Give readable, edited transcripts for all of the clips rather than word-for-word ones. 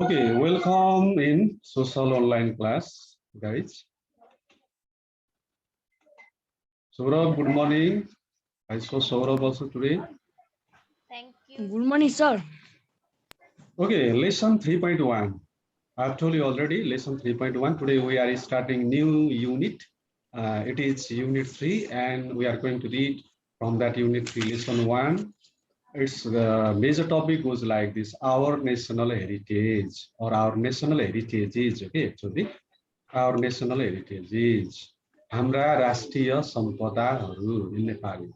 Okay, welcome in social online class, guys. Saurabh, good morning. I saw Saurabh also today. Thank you. Good morning, sir. Okay, lesson 3.1. I've told you already, lesson 3.1. Today we are starting new unit. It is unit 3, and we are going to read from that unit 3, lesson 1. Its major topic goes like this: our national heritage, or our national heritage is, okay, actually. Our national heritage is हाम्रा राष्ट्रिय सम्पदाहरू in Nepali.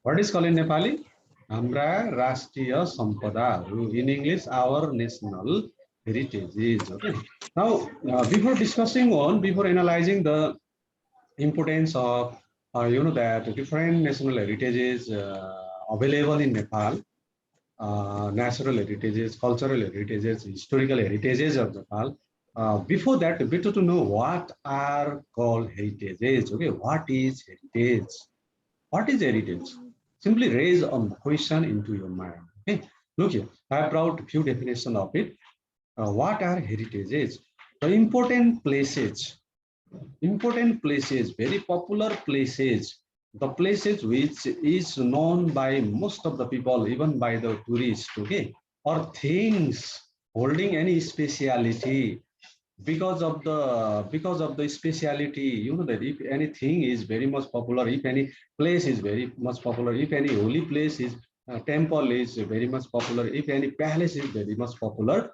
What is called in Nepali? हाम्रा राष्ट्रिय सम्पदाहरू. In English, our national heritage is. Okay. Now, before analyzing the importance of, that different national heritages available in Nepal, natural heritages, cultural heritages, historical heritages of Nepal. Before that, better to know what are called heritages. Okay, what is heritage? What is heritage? Simply raise a question into your mind. Okay, look here. I have brought a few definitions of it. What are heritages? The important places, very popular places, the places which is known by most of the people, even by the tourists, okay, or things holding any speciality. Because of the speciality, that if anything is very much popular, if any place is very much popular, if any holy place is temple is very much popular, if any palace is very much popular,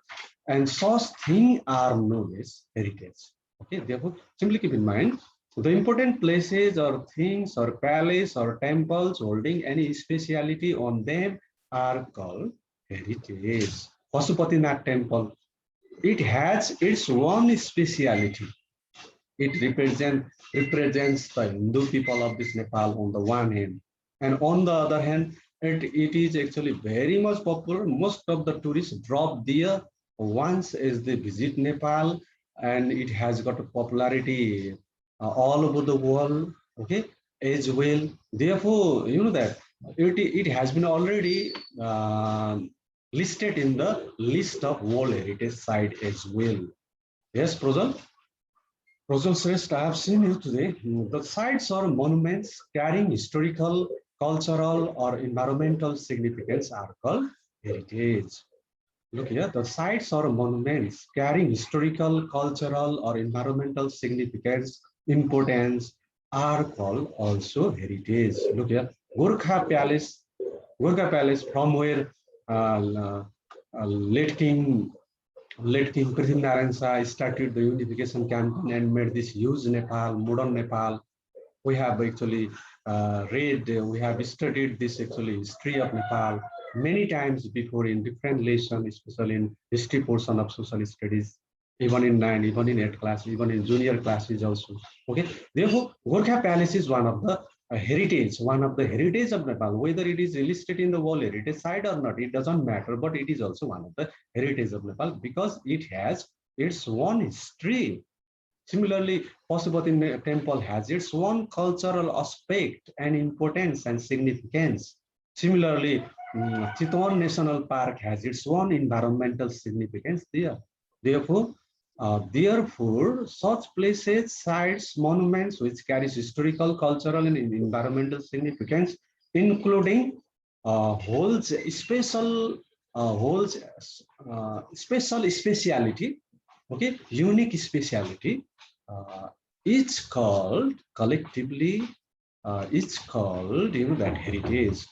and such things are known as heritage. Okay, therefore, simply keep in mind the important places or things or palace or temples holding any speciality on them are called heritage. Pashupatinath temple, it has its own speciality. It represents the Hindu people of this Nepal on the one hand, and on the other hand, it is actually very much popular. Most of the tourists drop there once as they visit Nepal, and it has got a popularity all over the world. Okay, as well. Therefore, that it has been already listed in the list of World Heritage Site as well. Yes, Prozal? Prozal Shrestha, I have seen you today. The sites or monuments carrying historical, cultural, or environmental significance are called heritage. Look here, the sites or monuments carrying historical, cultural, or environmental significance, importance are called also heritage. Look here, Gorkha Palace, from where late King Prithvi Narayan Shah started the unification campaign and made this huge Nepal, modern Nepal. We have actually we have studied this actually history of Nepal many times before in different lessons, especially in history portion of social studies, even in 9, even in 8 class, even in junior classes also. Okay, therefore, Gorkha Palace is one of the heritage of Nepal. Whether it is listed in the World Heritage Site or not, it doesn't matter, but it is also one of the heritage of Nepal because it has its own history. Similarly, Pashupati temple has its own cultural aspect and importance and significance. Similarly, Chitwan National Park has its own environmental significance there. Therefore, such places, sites, monuments which carries historical, cultural, and environmental significance, including holds special speciality, okay, unique speciality, uh, it's called collectively, it's called, that heritage.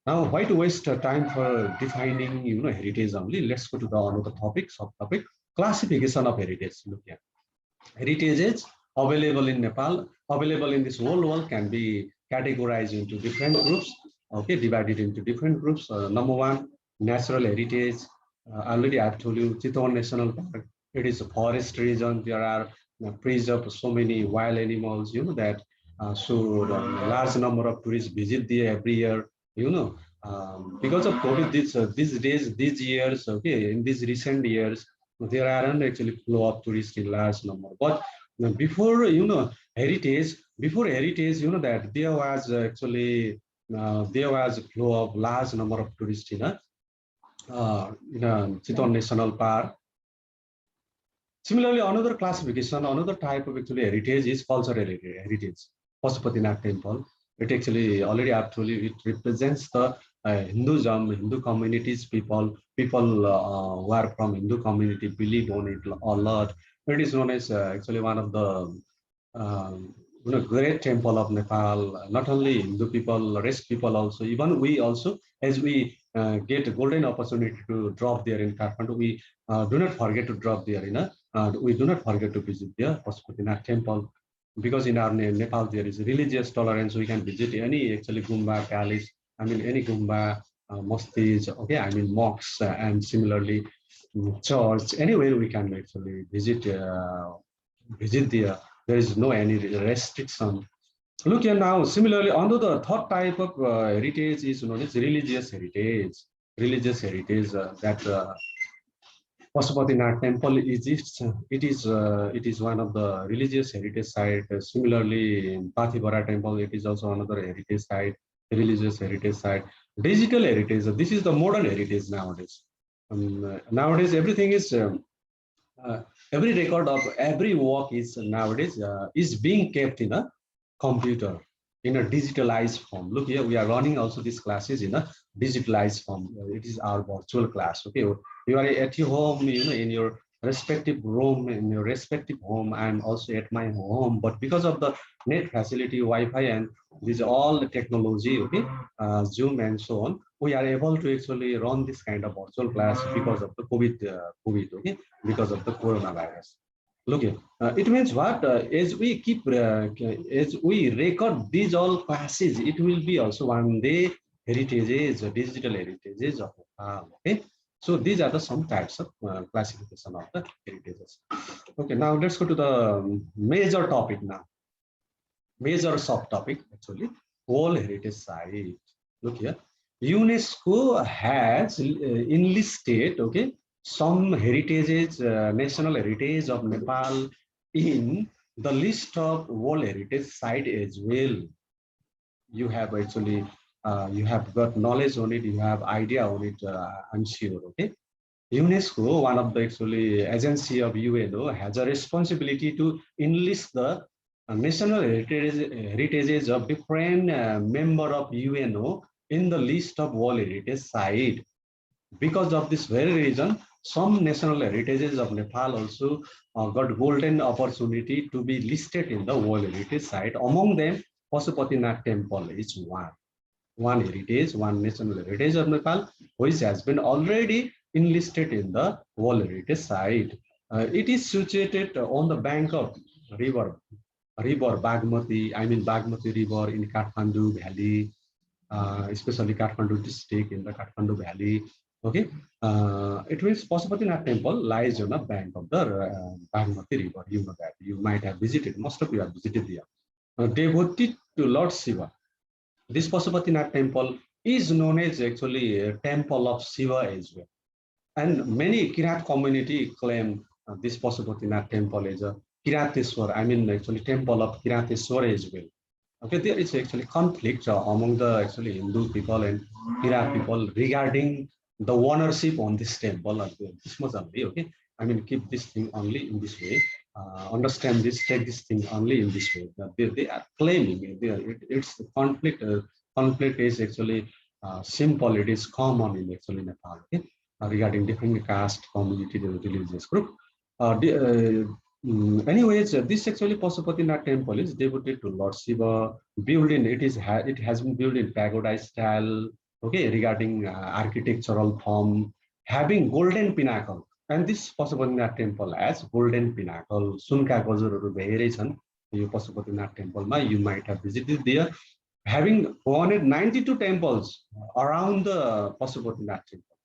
Now, why to waste time for defining, heritage only? Let's go to the another topic, subtopic, classification of heritage. Look here, heritages available in Nepal, available in this whole world, can be categorized into different groups. Okay, divided into different groups. Number one, natural heritage. Already I've told you, Chitwan National Park. It is a forest region. There are preserved so many wild animals. You know that. So large number of tourists visit there every year. You know, because of COVID, these years, okay, in these recent years, there aren't actually flow of tourists in large number. But before, before heritage, that there was actually there was a flow of large number of tourists in a Chitwan National Park. Similarly, another classification, another type of actually heritage is cultural heritage. Pashupatinath temple, it actually already I've told you, it represents the Hinduism, Hindu communities, people who are from Hindu community believe on it a lot. It is known as actually one of the great temple of Nepal. Not only Hindu people, rest people also, even we also, as we get a golden opportunity to drop there in Kathmandu, we do not forget to drop there in a we do not forget to visit the Pashupatinath temple, because in our Nepal there is religious tolerance. We can visit any actually Gumba palace. I mean any Gumba mosques. Okay, I mean mosques, and similarly church. Anywhere we can actually visit. Visit there. There is no any restriction. Look here now. Similarly, another third type of heritage is known as religious heritage. Religious heritage that Pashupatinath temple exists. It is one of the religious heritage site. Similarly, in Pathibara temple, it is also another heritage site, religious heritage site. Digital heritage. This is the modern heritage nowadays. Nowadays, everything is uh, every record of every work is nowadays is being kept in a computer, in a digitalized form. Look here, we are running also these classes in a digitalized form. It is our virtual class. Okay, you are at your home, in your respective room, in your respective home. I'm also at my home, but because of the net facility, Wi-Fi, and these all the technology, okay, Zoom and so on, we are able to actually run this kind of virtual class because of the COVID, okay, because of the coronavirus. Look here, it means what? As we record these all classes, it will be also one day heritages, digital heritages of Nepal. Okay, so these are the some types of classification of the heritages. Okay, now let's go to the major topic now. Major subtopic actually, World Heritage Site. Look here, UNESCO has enlisted, okay, some heritages, national heritage of Nepal in the list of World Heritage Site as well. You have actually you have got knowledge on it, you have idea on it, I'm sure. Okay, UNESCO, one of the actually agency of UNO, has a responsibility to enlist the national heritages of different member of UNO in the list of World Heritage Site. Because of this very reason, some national heritages of Nepal also got golden opportunity to be listed in the World Heritage Site. Among them, Pashupatinath Temple is one heritage, one national heritage of Nepal, which has been already enlisted in the World Heritage Site. It is situated on the bank of river, river Bagmati, I mean Bagmati River in Kathmandu Valley, especially Kathmandu district in the Kathmandu Valley. Okay, it means Pashupatinath Temple lies on the bank of the Bagmati River. You know that. You might have visited. Most of you have visited there. Devoted to Lord Shiva. This Pashupatinath temple is known as actually a temple of Shiva as well. And many Kirat community claim this Pashupatinath temple is a Kirateswar, I mean actually temple of Kirateswar as well. Okay, there is actually conflict among the actually Hindu people and Kirat people regarding the ownership on this temple. This much only, okay. I mean, keep this thing only in this way. Understand this, take this thing only in this way. They are claiming it's the conflict. Conflict is actually simple. It is common in actually Nepal. Okay, regarding different caste, community, religious group. Anyways, this actually Pashupatinath temple is devoted to Lord Shiva. Built in it has been built in pagoda style. Okay, regarding architectural form, having golden pinnacle. And this Pashupatinath temple has golden pinnacle. Sunka gajurharu धेरै छन् यो Pashupatinath temple ma. You might have visited there. Having 192 temples around the Pashupatinath temple.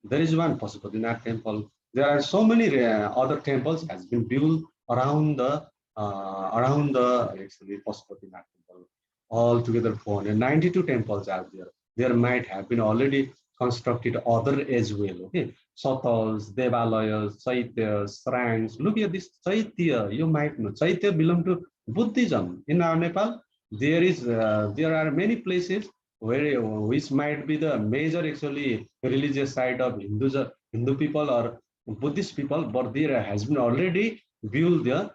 There is one Pashupatinath temple. There are so many other temples has been built around the actually Pashupatinath temple. Altogether 492 temples are there. There might have been already constructed other as well. Okay, Satals, Devalayas, Chaityas, shrines. Look at this Chaitya. You might know Chaitya belong to Buddhism. In our Nepal, there are many places where which might be the major actually religious site of Hindu people or Buddhist people, but there has been already built the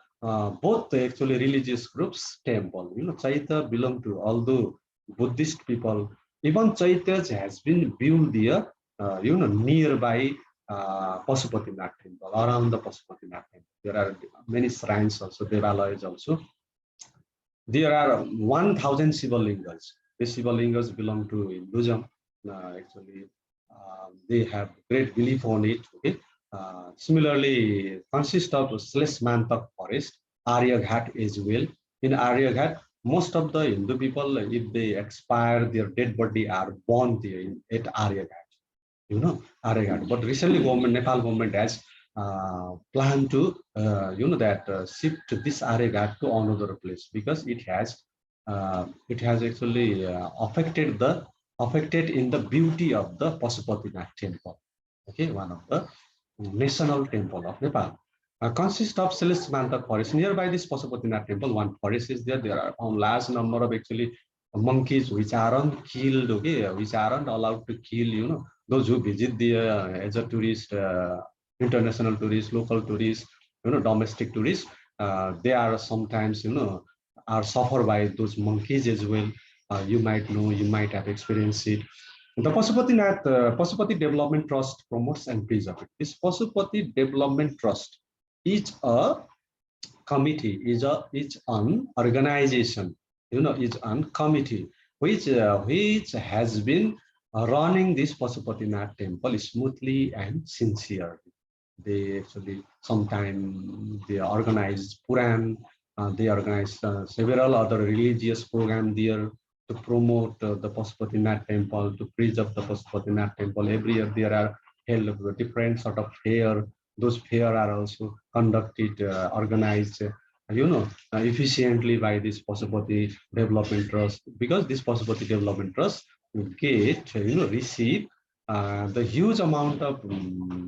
both actually religious groups temple. Chaitya belong to although Buddhist people. Even Chaitya has been built there, nearby Pashupatinath temple, around the Pashupatinath temple. There are many shrines also, devalayas also. There are 1,000 Shiva Lingas. The Shiva Lingas belong to Hinduism. Actually, they have great belief on it. Okay. Similarly, consist of Slesmantak forest, Arya Ghat as well. In Arya Ghat, most of the Hindu people, if they expire, their dead body are born there at Arya Ghat. Arya Ghat. But recently, Nepal government has planned to, shift this Arya Ghat to another place because it has actually affected in the beauty of the Pashupatinath temple. Okay, one of the national temple of Nepal. Consists of Celestimanta forest. Nearby this Pashupatinath temple, one forest is there. There are a large number of actually monkeys which aren't killed, okay, which aren't allowed to kill, those who visit there as a tourist, international tourists, local tourists, domestic tourists, they are sometimes, are suffered by those monkeys as well. You might know, you might have experienced it. The Pashupati Development Trust promotes and preserves it. This Pashupati Development Trust is a committee, is an organization, is an committee which has been running this Pashupatinath temple smoothly and sincerely. They actually sometimes they organize Puran, they organize several other religious programs there to promote the Pashupatinath temple, to preserve the Pashupatinath temple. Every year there are held different sort of fair. Those fair are also conducted, organized, efficiently by this Pashupati Development Trust, because this Pashupati Development Trust get, receive the huge amount of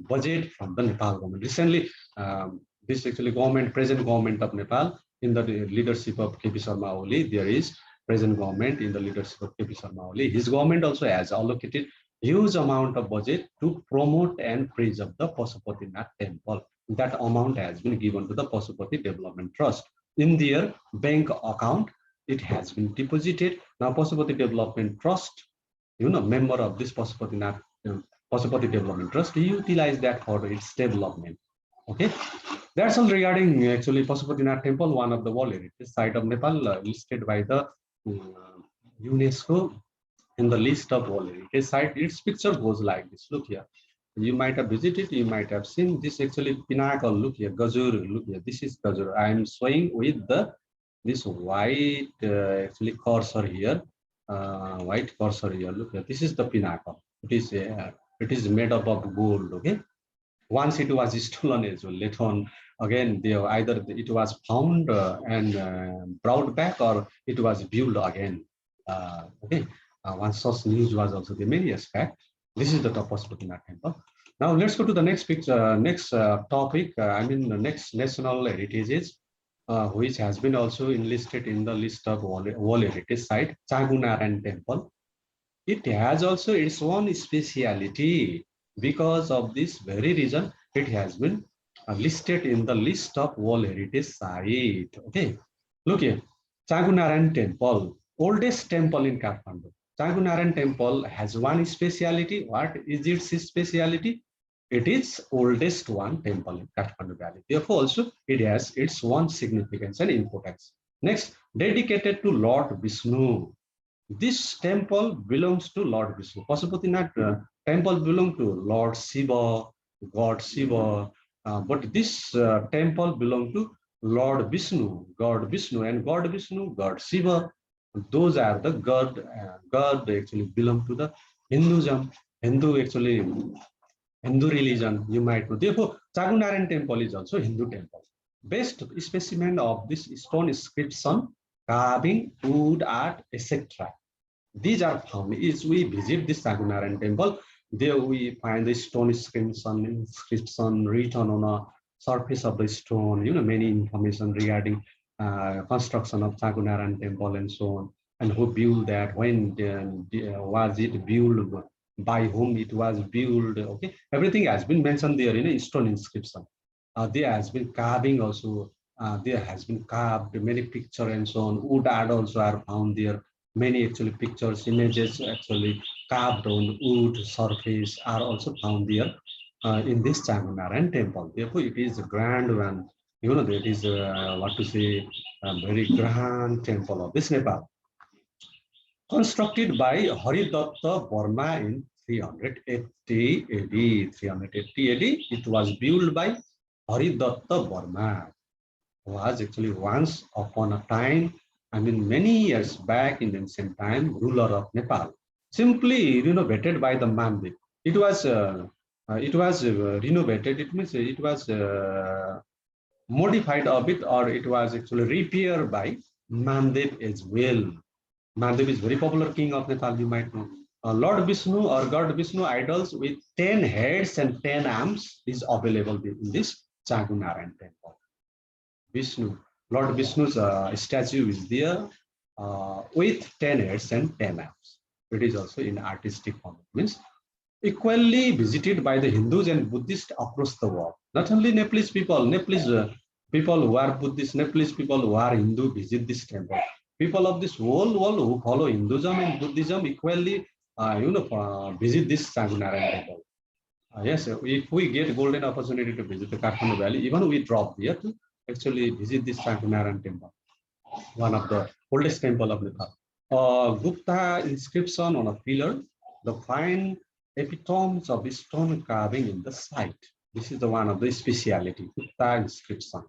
budget from the Nepal government. Recently, this actually present government of Nepal, in the leadership of KP Sharma Oli, there is present government in the leadership of KP Sharma Oli. His government also has allocated huge amount of budget to promote and preserve the Pashupatinath temple. That amount has been given to the Pashupati Development Trust. In their bank account, it has been deposited. Now, Pashupati Development Trust, member of this Pashupati Development Trust, utilize that for its development. Okay, that's all regarding actually Pashupatinath temple, one of the World Heritage Site of Nepal, listed by the UNESCO in the list of World Heritage Site. Its picture goes like this. Look here. You might have visited, you might have seen this actually pinnacle. Look here, Gajur. Look here, this is Gajur. I am showing with this white actually cursor here. White cursor here. Look here, this is the pinnacle. It is made up of gold. Okay. Once it was stolen as well. Later on, again, either it was found and brought back, or it was built again. Okay. One such news was also the many aspect. This is the top Pashupatinath temple. Now let's go to the next picture, next topic. The next national heritages, which has been also enlisted in the list of World Heritage Site, Chagunaran Temple. It has also its own speciality. Because of this very reason, it has been listed in the list of World Heritage Site. Okay, look here, Chagunaran Temple, oldest temple in Kathmandu. Chagunaran Temple has one speciality. What is its speciality? It is oldest one temple in Kathmandu Valley. Therefore, also it has its own significance and importance. Next, dedicated to Lord Vishnu. This temple belongs to Lord Vishnu. Pashupatinath temple belongs to Lord Shiva, God Shiva, but this temple belongs to Lord Vishnu, God Vishnu, and God Vishnu, God Shiva. Those are the God. God actually belong to the Hinduism. Hindu religion, you might know. Therefore, Chagunaran temple is also Hindu temple. Best specimen of this stone inscription, carving, wood art, etc. These are found. If we visit this Chagunaran temple, there we find the stone inscription written on a surface of the stone. Many information regarding construction of Chagunaran temple and so on, and who built that, when was it built, by whom it was built. Okay, everything has been mentioned there in a stone inscription. There has been carving also. There has been carved many pictures and so on. Wood art also are found there. Many actually pictures, images actually carved on wood surface are also found there in this Changunarayan temple. Therefore, it is a grand one. You know, that is what to say, a very grand temple of this Nepal. Constructed by Haridatta Burma in 380 AD. 380 AD, it was built by Haridatta Burma, who was actually once upon a time, I mean many years back in ancient time, ruler of Nepal. Simply renovated by the Mandev. It was renovated. It means it was modified a bit, or it was actually repaired by Mandev as well. Mandev is very popular king of Nepal, you might know. Lord Vishnu or God Vishnu idols with 10 heads and 10 arms is available in this Changunarayan temple. Vishnu, Lord Vishnu's statue is there with 10 heads and 10 arms. It is also in artistic form. It means equally visited by the Hindus and Buddhists across the world. Not only Nepalese people, people who are Buddhist, Nepalese people who are Hindu visit this temple. People of this whole world who follow Hinduism and Buddhism equally, visit this Changunarayan temple. Yes, if we get golden opportunity to visit the Kathmandu Valley, even we drop there to actually visit this Changunarayan temple, one of the oldest temple of Nepal. Gupta inscription on a pillar, the fine epitomes of stone carving in the site. This is the one of the speciality, Gupta inscription.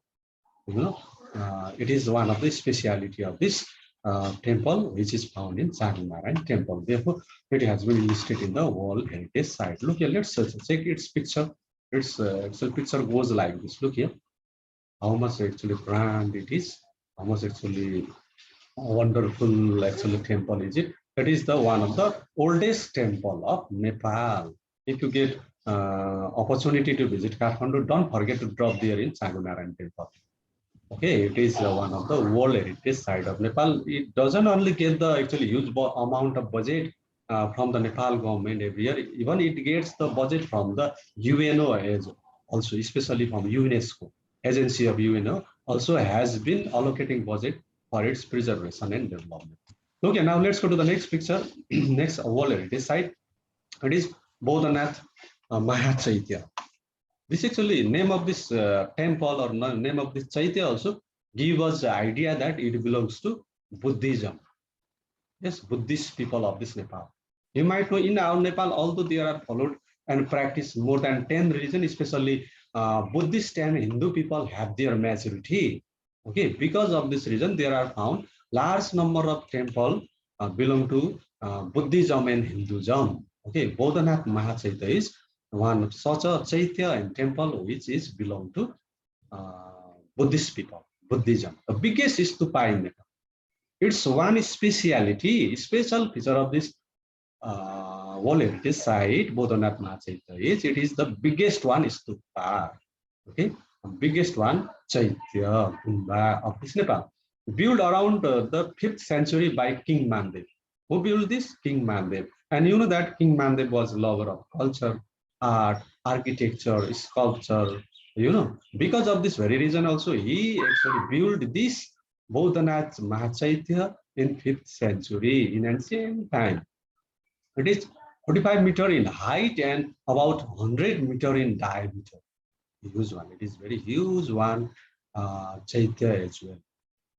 It is one of the speciality of this temple, which is found in Changunarayan temple. Therefore, it has been listed in the World Heritage Site. Look here, let's check its picture. Its actual picture goes like this. Look here, how much actually grand it is, how much actually wonderful actually temple is it. That is the one of the oldest temple of Nepal. If you get opportunity to visit Kathmandu, don't forget to drop there in Changunarayan temple. Okay, it is one of the World Heritage Site of Nepal. It doesn't only get the actually huge amount of budget from the Nepal government every year. Even it gets the budget from the UNO as also, especially from UNESCO. Agency of UNO also has been allocating budget for its preservation and development. Okay, now let's go to the next picture. Next World Heritage Site. It is Bodhanath Mahachaitya. This actually name of this temple or name of this Chaitya also give us the idea that it belongs to Buddhism. Yes, Buddhist people of this Nepal. You might know in our Nepal, although there are followed and practiced more than 10 religions, especially Buddhist and Hindu people have their majority. Okay, because of this reason, there are found large number of temple belong to Buddhism and Hinduism. Okay, Bodhanath Mahachaitya is one such a Chaitya and temple which is belong to Buddhist people, Buddhism. The biggest stupa in Nepal. It's one speciality, special feature of this World Heritage Site, Bodhanath Mahachaitya is it is the biggest one stupa. Okay, the biggest one Chaitya of this Nepal. Built around the 5th century by King Mandev. Who built this? King Mandev. And you know that King Mandev was a lover of culture, art, architecture, sculpture, because of this very reason also he actually built this Bodhanath Mahachaitya in 5th century in ancient time. It is 45 meter in height and about 100 meter in diameter. Huge one. It is very huge one, Chaitya as well.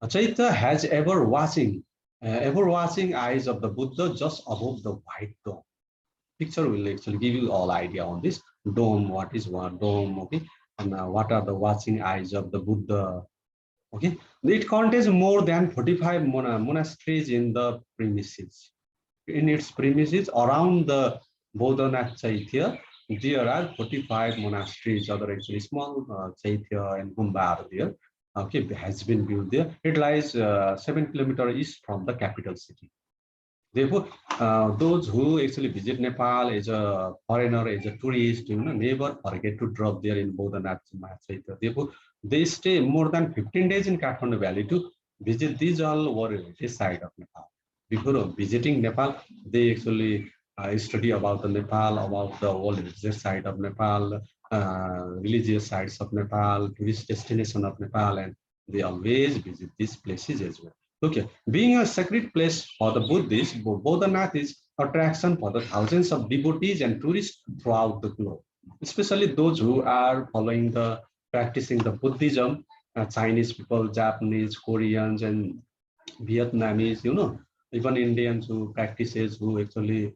Chaitya has ever-watching eyes of the Buddha just above the white dome. Picture will actually give you all idea on this dome. What is one dome? Okay, and what are the watching eyes of the Buddha? Okay, it contains more than 45 monasteries in the premises. In its premises around the Bodhanath Chaitya, there are 45 monasteries, other actually small Chaitya and Gumba are there. Okay, has been built there. It lies 7 kilometers east from the capital city. Therefore, those who actually visit Nepal as a foreigner, as a tourist, never forget to drop there in Bodhanath Mahachaitya. Therefore, they stay more than 15 days in Kathmandu Valley to visit these all World Heritage Site of Nepal. Before visiting Nepal, they actually study about the Nepal, about the world heritage site of Nepal, religious sites of Nepal, tourist destination of Nepal, and they always visit these places as well. Okay, being a sacred place for the Buddhists, Bodhanath is attraction for the thousands of devotees and tourists throughout the globe, especially those who are following the practicing the Buddhism, Chinese people, Japanese, Koreans, and Vietnamese, even Indians who practices, who actually,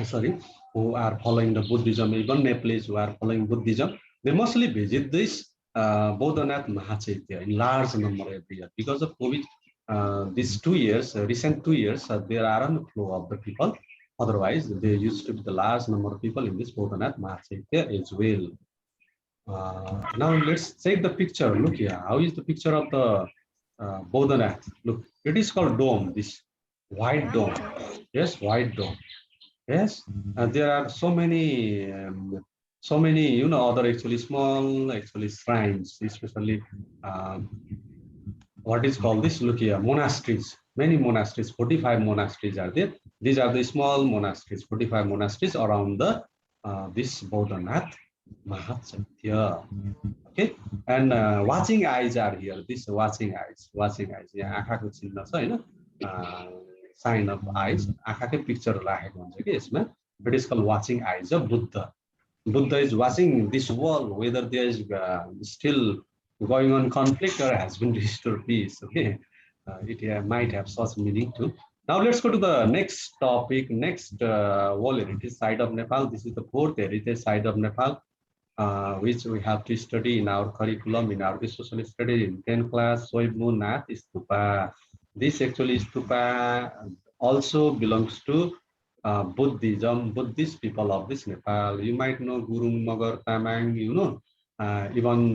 sorry, who are following the Buddhism, even Nepalese who are following Buddhism, they mostly visit this Bodhanath Mahachaitya in large number every year. Because of COVID, these 2 years, recent 2 years, there aren't flow of the people. Otherwise, there used to be the large number of people in this Bodhanath Mahachaitya as well. Now let's take the picture. Look here. How is the picture of the Bodhanath? Look, it is called dome. This white dome. Yes, white dome. Yes, there are so many, other actually small actually shrines, especially what is called this. Look here, monasteries. Many monasteries. 45 monasteries are there. These are the small monasteries. 45 monasteries around the this Bodhanath Mahachaitya. Okay, and watching eyes are here. This watching eyes, Yeah, आँखाको चिन्ह छ हैन, sign of eyes. आँखाकै picture राखेको हुन्छ कि यसमा. It is called watching eyes of Buddha. Buddha is watching this world whether there is still going on conflict or has been restored peace. Okay, it might have such meaning too. Now let's go to the next topic. Next World Heritage Site of Nepal. This is the 4th Heritage Site of Nepal, which we have to study in our curriculum, in our social study in 10th class. Soibnu Nath Stupa. This actually Stupa also belongs to Buddhism, Buddhist people of this Nepal. You might know Gurung, Magar, Tamang, even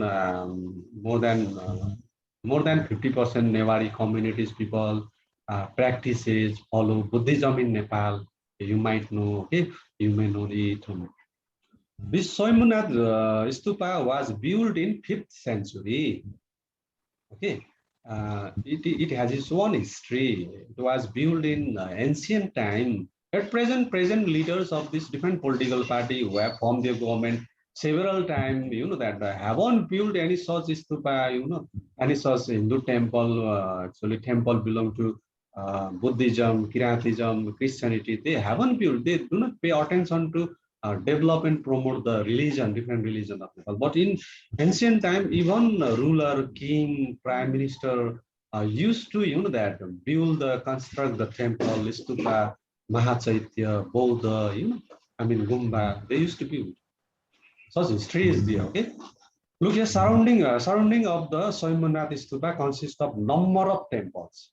more than 50% Newari communities people practices, follow Buddhism in Nepal. You might know, okay, you may know it. This Soibnu Stupa was built in 5th century. Okay, it has its own history. It was built in ancient time. At present leaders of this different political party who have formed their government several times, that haven't built any such stupa, any such Hindu temple. Actually, temple belong to Buddhism, Kiratism, Christianity. They haven't built. They do not pay attention to develop and promote the religion, different religion of Nepal. But in ancient time, even ruler, king, prime minister used to, that build, construct the temple, stupa, Mahachaitya, Bodha, Gumba. They used to build. Such history is there. Okay. Look here, surrounding of the Soibnu Nath Stupa consists of number of temples,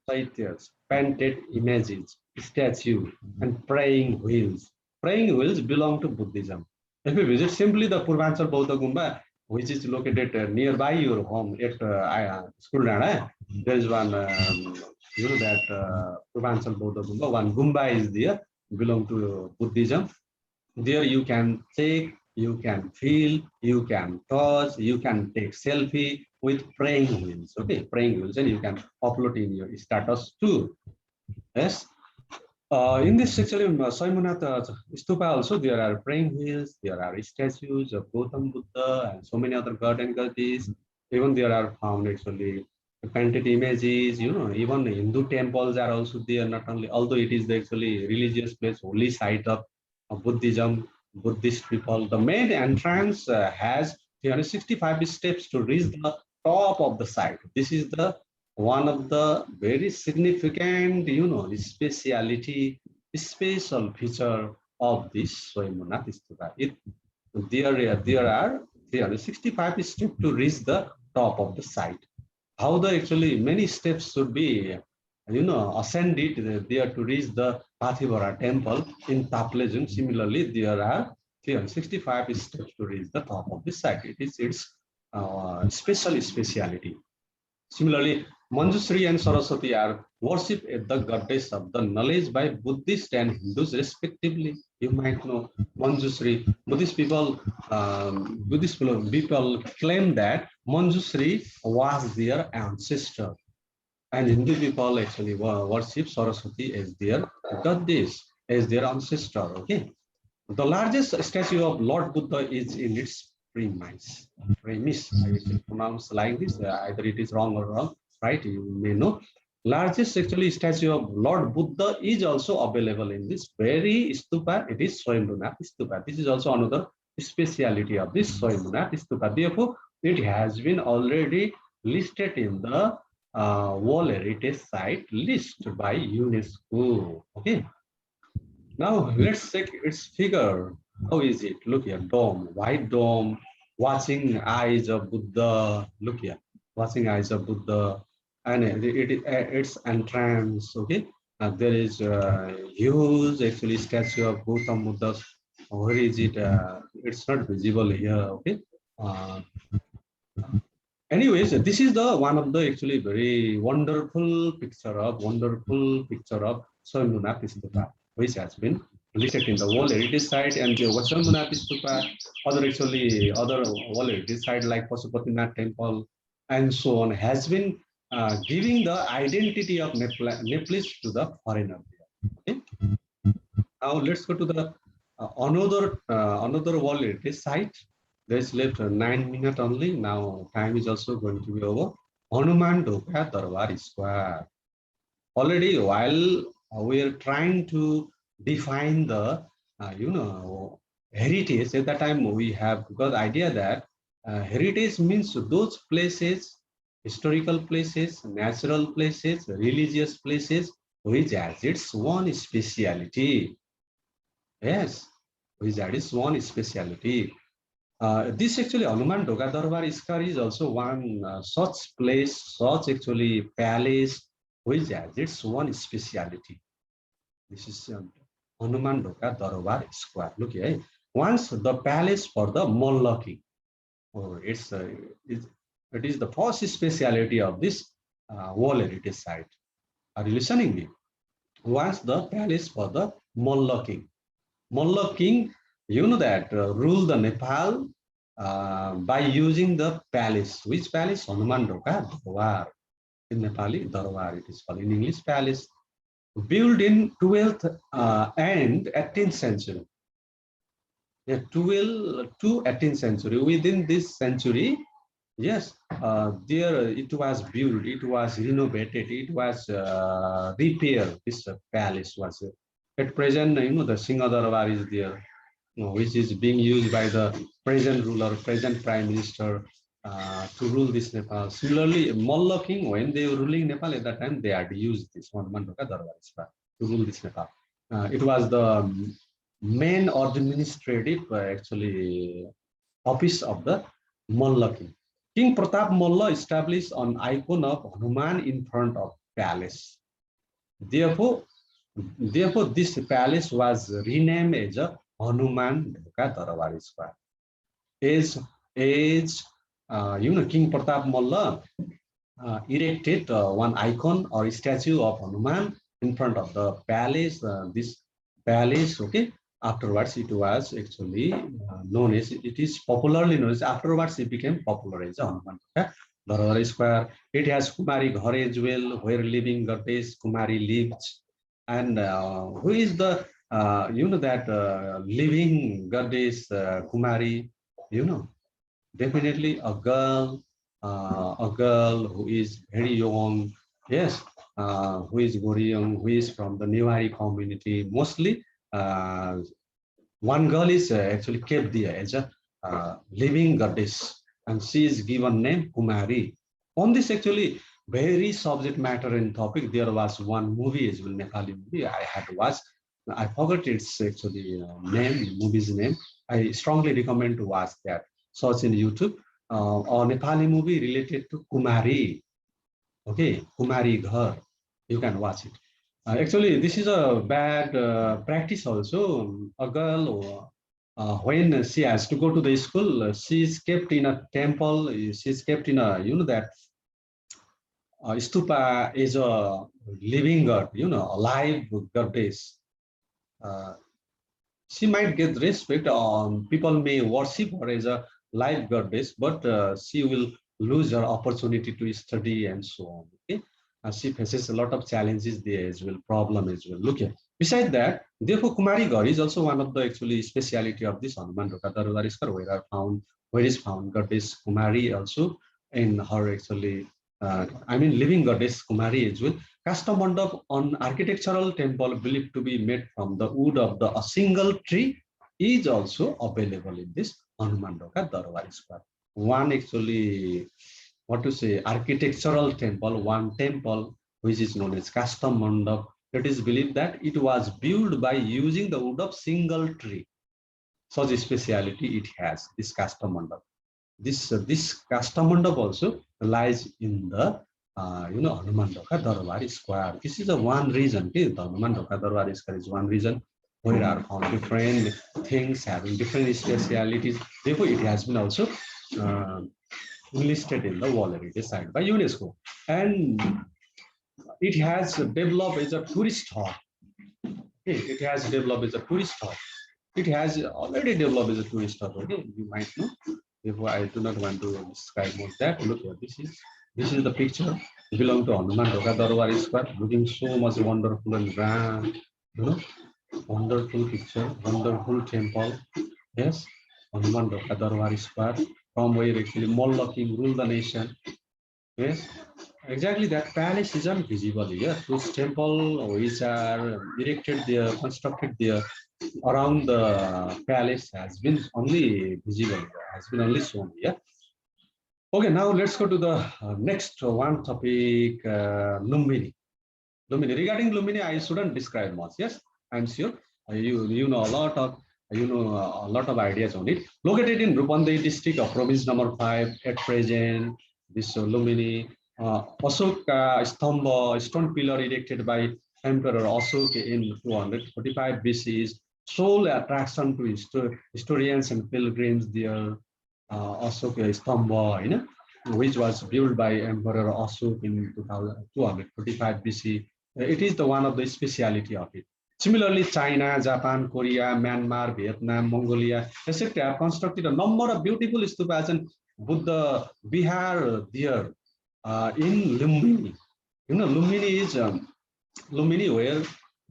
chaityas, painted images, statues, and praying wheels. Praying wheels belong to Buddhism. If you visit simply the Purvanchal Bodha Gumba, which is located nearby your home at Skuldana, there is one, that Purvanchal Bodha Gumba, one Gumba is there, belong to Buddhism. There you can check, you can feel, you can touch, you can take selfie with praying wheels. Okay, praying wheels, and you can upload in your status too. Yes. In this actually Soibnu Nath Stupa also there are praying wheels, there are statues of Gautam Buddha and so many other god and goddesses. Even there are found actually painted images, even Hindu temples are also there, not only, although it is the actually religious place, holy site of Buddhism, Buddhist people. The main entrance has 365 steps to reach the top of the site. This is the one of the very significant, special feature of this Soibnu Nath Stupa. There are 365 steps to reach the top of the site. How the actually many steps should be, ascended there to reach the Pathivara temple in Taplejung. Similarly, there are 365 steps to reach the top of the site. It is its speciality. Similarly, Manjushri and Saraswati are worshipped as the goddess of the knowledge by Buddhists and Hindus respectively. You might know Manjushri. Buddhist people claim that Manjushri was their ancestor, And Hindu people actually worship Saraswati as their goddess, as their ancestor. Okay. The largest statue of Lord Buddha is in its premise. Premise, I actually pronounce like this. Either it is wrong or wrong, right? You may know. Largest actually statue of Lord Buddha is also available in this very stupa. It is Swayambhunath stupa. This is also another speciality of this Swayambhunath stupa. Therefore, it has been already listed in the World Heritage Site list by UNESCO. Okay. Now let's check its figure. How is it? Look here, dome, white dome, watching eyes of Buddha. Look here, watching eyes of Buddha, and its entrance. Okay, there is a huge actually statue of Gautam Buddha. Where is it? It's not visible here. Okay. Uh, Anyways, this is the one of the actually very wonderful picture of Swayambhunath Stupa, which has been listed in the World Heritage Site, and the Swayambhunath Stupa, other World Heritage Site like Pashupatinath Temple and so on has been giving the identity of Nepalese to the foreigner. Okay? Now let's go to the another World Heritage Site. There's left 9 minutes only. Now time is also going to be over. Hanuman Dhoka Darbar Square. Already while we are trying to define the heritage, at that time we have got the idea that heritage means those places, historical places, natural places, religious places, which has its one speciality. Yes, which has its one speciality. This actually Hanuman Dhoka Darbar Square is also one such place, such actually palace, which has its one speciality. This is Hanuman Dhoka Darbar Square. Look here. Once the palace for the Malla king. Oh, it is the first speciality of this World Heritage Site. Are you listening me? Once the palace for the Malla king. Malla king, you know that ruled the Nepal by using the palace. Which palace? Hanuman Dhoka Darbar. In Nepali, Darbar it is called. In English, palace. Built in 12th and 18th century. Yeah, 12th to 18th century. Within this century, yes, there it was built, it was renovated, it was repaired. This palace was. At present, you know, the Singha Darbar is there, which is being used by the present ruler, present prime minister to rule this Nepal. Similarly, Malla king, when they were ruling Nepal at that time, they had used this Hanuman Dhoka Darbar to rule this Nepal. It was the main administrative actually office of the Malla king. King Pratap Malla established an icon of Hanuman in front of palace. Therefore, this palace was renamed as a Hanuman Dhoka Darbar Square. King Pratap Malla erected one icon or statue of Hanuman in front of the palace. This palace, okay. Afterwards, it was actually known as, it is popularly known as, afterwards it became popular as Hanuman Dhoka Darbar Square. It has Kumari Ghar as well, where living goddess Kumari lives. And who is the living goddess Kumari? You know, definitely a girl who is very young. Yes, who is very young, who is from the Newari community. Mostly, one girl is actually kept there as a living goddess, and she is given name Kumari. On this actually very subject matter and topic, there was one movie as well, Nepali movie I had watched. I forgot its actually movie's name. I strongly recommend to watch that. Search in YouTube. A Nepali movie related to Kumari. Okay, Kumari Ghar. You can watch it. Actually, this is a bad practice also. A girl, when she has to go to the school, she is kept in a temple. She is kept in a, that stupa is a living god, alive goddess. She might get respect. People may worship her as a live goddess, but she will lose her opportunity to study and so on. Okay, she faces a lot of challenges there as well, problem as well. Look here. Besides that, therefore Kumari Gaur is also one of the actually speciality of this Hanuman Dhokha Darbar Iskar, where is found goddess Kumari also in her actually, I mean living goddess Kumari as well. Kasta Mandap on architectural temple believed to be made from the wood of a single tree is also available in this Hanuman Dhokha Darbar Square. One actually, what to say, architectural temple, one temple which is known as Kasta Mandap. It is believed that it was built by using the wood of single tree. Such a speciality it has, this Kasta Mandap. This Kasta Mandap also lies in the Hanuman Dhokha Darbar Square. This is the one reason. The Hanuman Dhokha Darbar Square is one reason where are found different things having different specialities. Therefore, it has been also listed in the World Heritage Site by UNESCO, and it has developed as a tourist hub. Okay, it has developed as a tourist hub. It has already developed as a tourist hub. Okay, you might know. Therefore, I do not want to describe more that. Look here, this is the picture belong to Hanuman Dhokha Darbar Square, looking so much wonderful and grand. You know, wonderful picture, wonderful temple. Yes, Hanuman Dhokha Darbar Square, from where actually Malla King ruled the nation. Yes, exactly. That palace isn't visible here. Those temple which are erected there, constructed there around the palace has been only visible, has been only shown here. Okay, now let's go to the next one topic, Lumbini. Lumbini. Regarding Lumbini, I shouldn't describe much. Yes, I'm sure you know a lot of a lot of ideas on it. Located in Rupandei district of province number 5 at present, this Lumbini, Ashoka Stamba, stone pillar erected by Emperor Ashoka in 245 BC is sole attraction to historians and pilgrims there. Ashoka Stamba, which was built by Emperor Ashoka in 245 BC. It is the one of the speciality of it. Similarly, China, Japan, Korea, Myanmar, Vietnam, Mongolia, etc. have constructed a number of beautiful stupas and Buddha Vihar there in Lumbini. Lumbini is Lumbini where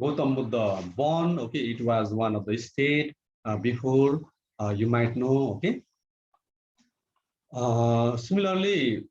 Gautam Buddha born. Okay, it was one of the state before. You might know. Okay. Similarly,